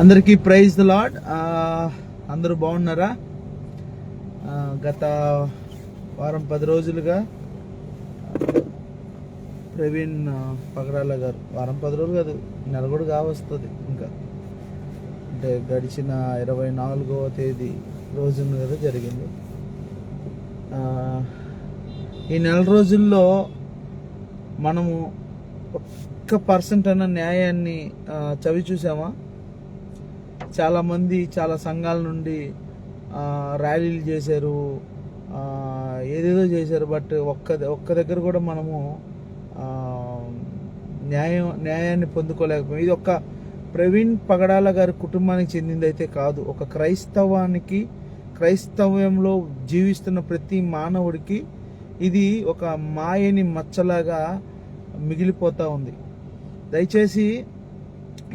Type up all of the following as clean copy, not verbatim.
అందరికీ praise the lord. అందరూ బాగున్నారా? గత వారం 10 రోజులుగా ప్రవీణ్ పగడాల గారు, వారం 10 రోజులు కాదు, నెల కూడా కావస్తుంది. ఇంకా అంటే గడిచిన 24వ తేదీ రోజున కదా జరిగింది. ఈ నెల రోజుల్లో మనము 1% అన్న న్యాయాన్ని చవి చూసామా? చాలామంది చాలా సంఘాల నుండి ర్యాలీలు చేశారు, ఏదేదో చేశారు. బట్ ఒక్క దగ్గర కూడా మనము న్యాయాన్ని పొందుకోలేకపోయాం. ఇది ఒక్క ప్రవీణ్ పగడాల గారి కుటుంబానికి చెందింది అయితే కాదు. ఒక క్రైస్తవ్యంలో జీవిస్తున్న ప్రతి మానవుడికి ఇది ఒక మాయని మచ్చలాగా మిగిలిపోతూ ఉంది. దయచేసి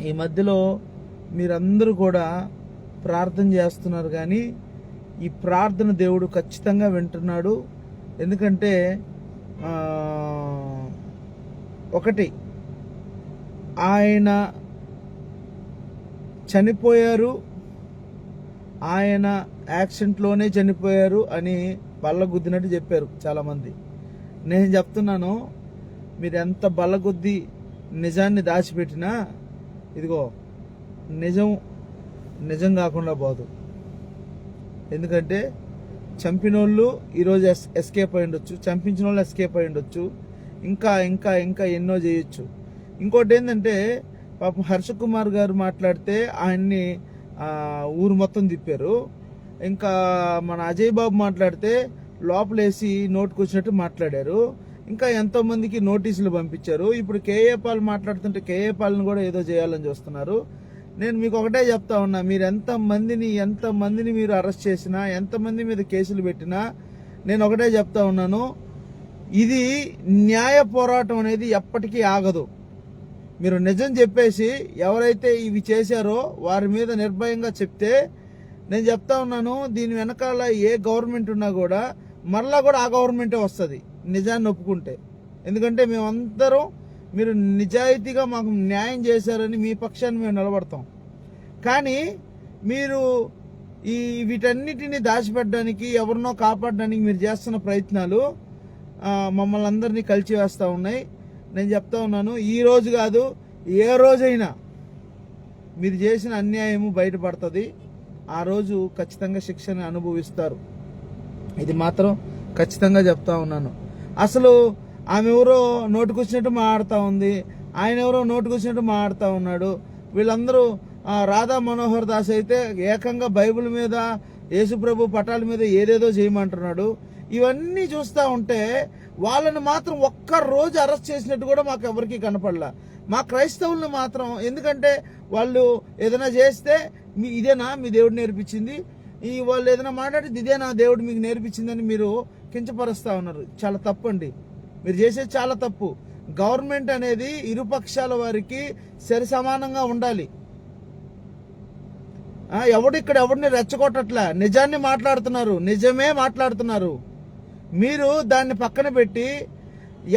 ఈ మధ్యలో మీరందరూ కూడా ప్రార్థన చేస్తున్నారు, కానీ ఈ ప్రార్థన దేవుడు ఖచ్చితంగా వింటున్నాడు. ఎందుకంటే ఒకటి, ఆయన చనిపోయారు, ఆయన యాక్సిడెంట్లోనే చనిపోయారు అని బల్లగుద్దినట్టు చెప్పారు చాలామంది. నేను చెప్తున్నాను, మీరు ఎంత బల్లగుద్ది నిజాన్ని దాచిపెట్టినా ఇదిగో నిజం కాకుండా పోదు. ఎందుకంటే చంపినోళ్ళు ఈరోజు ఎస్కేప్ అయి ఉండొచ్చు, చంపించిన వాళ్ళు ఎస్కేప్ అయి ఉండొచ్చు, ఇంకా ఇంకా ఇంకా ఎన్నో చేయొచ్చు. ఇంకోటి ఏంటంటే, పాపం హర్ష కుమార్ గారు మాట్లాడితే ఆయన్ని ఊరు మొత్తం తిప్పారు. ఇంకా మన అజయ్ బాబు మాట్లాడితే లోపలేసి నోటుకు వచ్చినట్టు మాట్లాడారు. ఇంకా ఎంతో మందికి నోటీసులు పంపించారు. ఇప్పుడు కేఏ పాల్ మాట్లాడుతుంటే కేఏ పాల్ని కూడా ఏదో చేయాలని చూస్తున్నారు. నేను మీకు ఒకటే చెప్తా ఉన్నా, మీరు ఎంతమందిని మీరు అరెస్ట్ చేసినా, ఎంతమంది మీద కేసులు పెట్టినా, నేను ఒకటే చెప్తా ఉన్నాను, ఇది న్యాయ పోరాటం అనేది ఎప్పటికీ ఆగదు. మీరు నిజం చెప్పేసి ఎవరైతే ఇవి చేశారో వారి మీద నిర్భయంగా చెప్తే, నేను చెప్తా ఉన్నాను, దీని వెనకాల ఏ గవర్నమెంట్ ఉన్నా కూడా మరలా కూడా ఆ గవర్నమెంటే వస్తుంది నిజాన్ని ఒప్పుకుంటే. ఎందుకంటే మేమందరం మీరు నిజాయితీగా మాకు న్యాయం చేశారని మీ పక్షాన్ని మేము నిలబడతాం. కానీ మీరు వీటన్నిటిని దాచిపెట్టడానికి, ఎవరినో కాపాడడానికి మీరు చేస్తున్న ప్రయత్నాలు మమ్మల్ని అందరినీ కలిచివేస్తూ ఉన్నాయి. నేను చెప్తా ఉన్నాను, ఈ రోజు కాదు, ఏ రోజైనా మీరు చేసిన అన్యాయము బయటపడుతుంది. ఆ రోజు ఖచ్చితంగా శిక్షను అనుభవిస్తారు. ఇది మాత్రం ఖచ్చితంగా చెప్తా ఉన్నాను. అసలు ఆమె ఎవరో నోటుకొచ్చినట్టు మాట్లాడుతూ ఉంది, ఆయన ఎవరో నోటుకొచ్చినట్టు మాట్లాడుతూ ఉన్నాడు. వీళ్ళందరూ రాధా మనోహర్ దాస్ అయితే ఏకంగా బైబిల్ మీద, యేసుప్రభు పటాల మీద ఏదేదో చేయమంటున్నాడు. ఇవన్నీ చూస్తూ ఉంటే వాళ్ళని మాత్రం ఒక్క రోజు అరెస్ట్ చేసినట్టు కూడా మాకు ఎవరికి కనపడలా. మా క్రైస్తవుల్ని మాత్రం, ఎందుకంటే వాళ్ళు ఏదైనా చేస్తే ఇదేనా మీ దేవుడు నేర్పించింది, వాళ్ళు ఏదైనా మాట్లాడితే ఇదేనా దేవుడు మీకు నేర్పించిందని మీరు కించపరుస్తూ ఉన్నారు. చాలా తప్పు అండి, మీరు చేసేది చాలా తప్పు. గవర్నమెంట్ అనేది ఇరుపక్షాల వారికి సరి సమానంగా ఉండాలి. ఎవరిని రెచ్చగొట్టట్లా, నిజాన్ని మాట్లాడుతున్నారు, నిజమే మాట్లాడుతున్నారు. మీరు దాన్ని పక్కన పెట్టి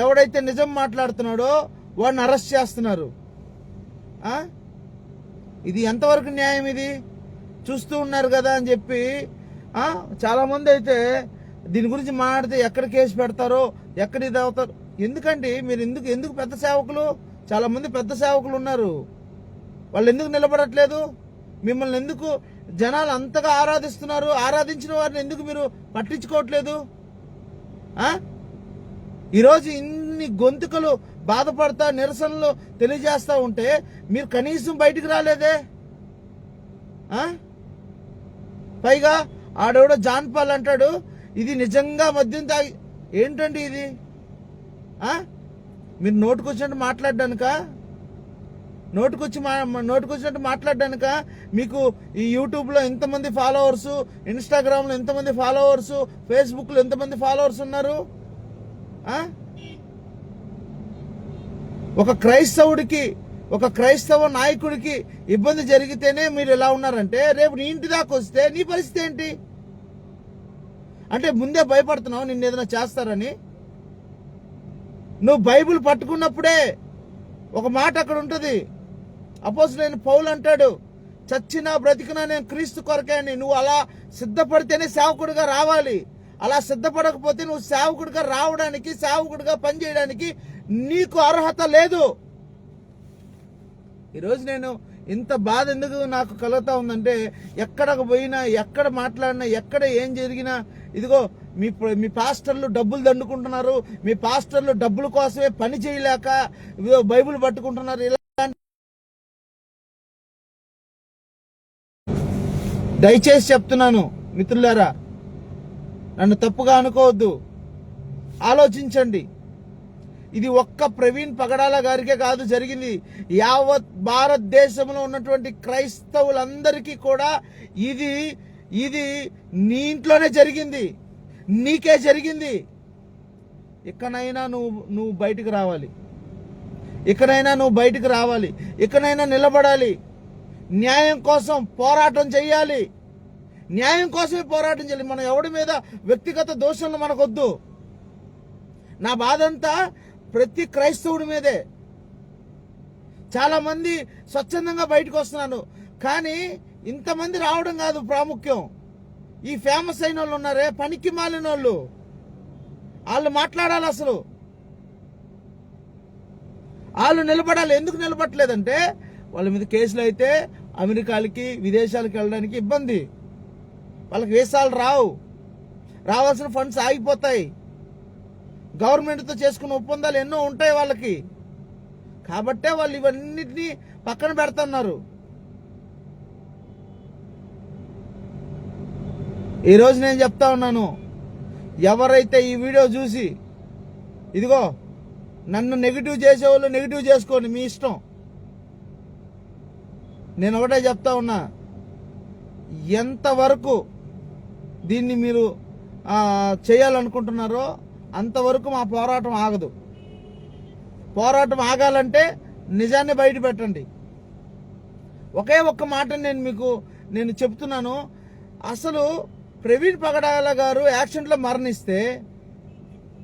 ఎవడైతే నిజం మాట్లాడుతున్నాడో వాడిని అరెస్ట్ చేస్తున్నారు. ఇది ఎంతవరకు న్యాయం? ఇది చూస్తూ ఉన్నారు కదా అని చెప్పి చాలా మంది అయితే దీని గురించి మాట్లాడితే ఎక్కడ కేసు పెడతారో, ఎక్కడ ఇది అవుతారు. ఎందుకండి మీరు ఎందుకు పెద్ద సేవకులు, చాలా మంది పెద్ద సేవకులు ఉన్నారు, వాళ్ళు ఎందుకు నిలబడట్లేదు? మిమ్మల్ని ఎందుకు జనాలు అంతగా ఆరాధిస్తున్నారు? ఆరాధించిన వారిని ఎందుకు మీరు పట్టించుకోవట్లేదు? ఈరోజు ఇన్ని గొంతుకలు బాధపడతా, నిరసనలు తెలియజేస్తా ఉంటే మీరు కనీసం బయటికి రాలేదే. పైగా ఆడెవడో జాన్ పాల్ అంటాడు, ఇది నిజంగా మద్యం తాగి. ఏంటండి ఇది? మీరు నోటుకొచ్చినట్టు మాట్లాడడానిక మీకు ఈ యూట్యూబ్లో ఎంతమంది ఫాలోవర్సు, ఇన్స్టాగ్రామ్లో ఎంతమంది ఫాలోవర్సు, ఫేస్బుక్లో ఎంతమంది ఫాలోవర్స్ ఉన్నారు? ఒక క్రైస్తవుడికి, ఒక క్రైస్తవ నాయకుడికి ఇబ్బంది జరిగితేనే మీరు ఎలా ఉన్నారంటే, రేపు నీ ఇంటి దాకా వస్తే నీ పరిస్థితి ఏంటి? అంటే ముందే భయపడుతున్నావు నిన్ను ఏదైనా చేస్తారని. నువ్వు బైబిల్ పట్టుకున్నప్పుడే ఒక మాట అక్కడ ఉంటుంది. అపోస్తలుడైన పౌలు అంటాడు, చచ్చినా బ్రతికినా నేను క్రీస్తు కొరకే అని నువ్వు అలా సిద్ధపడితేనే సేవకుడిగా రావాలి. అలా సిద్ధపడకపోతే నువ్వు సేవకుడిగా రావడానికి, సేవకుడిగా పనిచేయడానికి నీకు అర్హత లేదు. ఈరోజు నేను ఇంత బాధ ఎందుకు నాకు కలుగుతా ఉందంటే, ఎక్కడికి పోయినా, ఎక్కడ మాట్లాడినా, ఎక్కడ ఏం జరిగినా, ఇదిగో మీ పాస్టర్లు డబ్బులు దండుకుంటున్నారు, మీ పాస్టర్లు డబ్బుల కోసమే పని చేయలేక బైబిల్ పట్టుకుంటున్నారు. ఇలా దయచేసి చెప్తున్నాను మిత్రులారా, నన్ను తప్పుగా అనుకోవద్దు, ఆలోచించండి. ఇది ఒక్క ప్రవీణ్ పగడాల గారికే కాదు జరిగింది, యావత్ భారతదేశంలో ఉన్నటువంటి క్రైస్తవులందరికీ కూడా ఇది నీ ఇంట్లోనే జరిగింది, నీకే జరిగింది. ఇకనైనా నువ్వు బయటికి రావాలి, ఇకనైనా నిలబడాలి, న్యాయం కోసం పోరాటం చేయాలి, న్యాయం కోసమే పోరాటం చేయాలి. మనం ఎవడి మీద వ్యక్తిగత దోషంలో మనకొద్దు. నా బాధ అంతా ప్రతి క్రైస్తవుడి మీదే. చాలా మంది స్వచ్ఛందంగా బయటకు వస్తున్నాను, కానీ ఇంతమంది రావడం కాదు ప్రాముఖ్యం. ఈ ఫేమస్ అయిన వాళ్ళు ఉన్నారే, పనికి మాలిన వాళ్ళు మాట్లాడాలి. అసలు వాళ్ళు నిలబడాలి. ఎందుకు నిలబడలేదంటే వాళ్ళ మీద కేసులు అయితే అమెరికాలకి, విదేశాలకు వెళ్ళడానికి ఇబ్బంది, వాళ్ళకి వీసాలు రావాల్సిన ఫండ్స్ ఆగిపోతాయి, గవర్నమెంట్తో చేసుకున్న ఒప్పందాలు ఎన్నో ఉంటాయి వాళ్ళకి. కాబట్టే వాళ్ళు ఇవన్నిటినీ పక్కన పెడుతున్నారు. ఈరోజు నేను చెప్తా ఉన్నాను, ఎవరైతే ఈ వీడియో చూసి ఇదిగో నన్ను నెగిటివ్ చేసేవాళ్ళు నెగిటివ్ చేసుకోండి, మీ ఇష్టం. నేను ఒకటే చెప్తా ఉన్నా, ఎంతవరకు దీన్ని మీరు చేయాలనుకుంటున్నారో అంతవరకు మా పోరాటం ఆగదు. పోరాటం ఆగాలంటే నిజాన్ని బయట పెట్టండి. ఒకే ఒక్క మాట నేను చెప్తున్నాను. అసలు ప్రవీణ్ పగడాల గారు యాక్సిడెంట్లో మరణిస్తే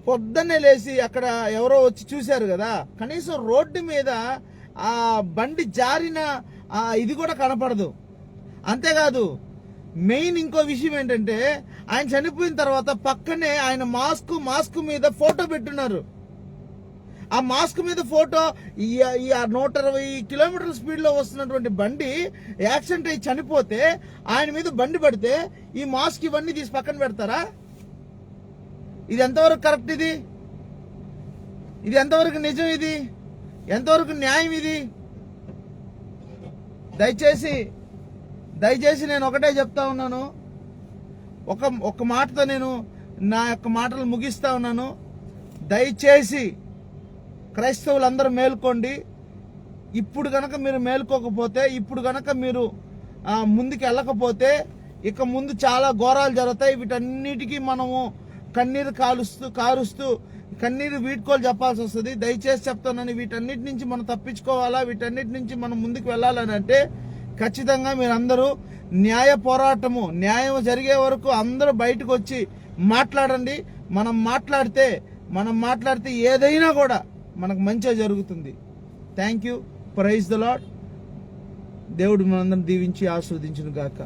పొద్దున్నే లేచి అక్కడ ఎవరో వచ్చి చూశారు కదా, కనీసం రోడ్డు మీద ఆ బండి జారిన ఇది కూడా కనపడదు. అంతేకాదు, మెయిన్ ఇంకో విషయం ఏంటంటే, ఆయన చనిపోయిన తర్వాత పక్కనే ఆయన మాస్క్ మీద ఫోటో పెట్టున్నారు. ఆ మాస్క్ మీద ఫోటో 120 కిలోమీటర్ల స్పీడ్లో వస్తున్నటువంటి బండి యాక్సిడెంట్ అయ్యి చనిపోతే ఆయన మీద బండి పడితే ఈ మాస్క్ ఇవన్నీ తీసి పక్కన పెడతారా? ఇది ఎంతవరకు కరెక్ట్? ఇది ఎంతవరకు నిజం? ఇది ఎంతవరకు న్యాయం? ఇది దయచేసి నేను ఒకటే చెప్తా ఉన్నాను, ఒక మాటతో నేను నా యొక్క మాటలు ముగిస్తా ఉన్నాను. దయచేసి క్రైస్తవులందరూ మేల్కోండి. ఇప్పుడు గనక మీరు మేల్కోకపోతే, ఇప్పుడు గనక మీరు ముందుకు వెళ్ళకపోతే ఇక ముందు చాలా ఘోరాలు జరుగుతాయి. వీటన్నిటికీ మనము కన్నీరు కారుస్తూ కన్నీరు వీడ్కోలు చెప్పాల్సి వస్తుంది. దయచేసి చెప్తానని, వీటన్నిటి నుంచి మనం తప్పించుకోవాలా, వీటన్నిటి నుంచి మనం ముందుకు వెళ్ళాలని అంటే ఖచ్చితంగా మీరందరూ న్యాయ పోరాటము, న్యాయం జరిగే వరకు అందరూ బయటకు వచ్చి మాట్లాడండి. మనం మాట్లాడితే ఏదైనా కూడా మనకు మంచిగా జరుగుతుంది. Thank you. Praise the Lord. దేవుడు మనందరం దీవించి ఆశీర్వదించును గాక.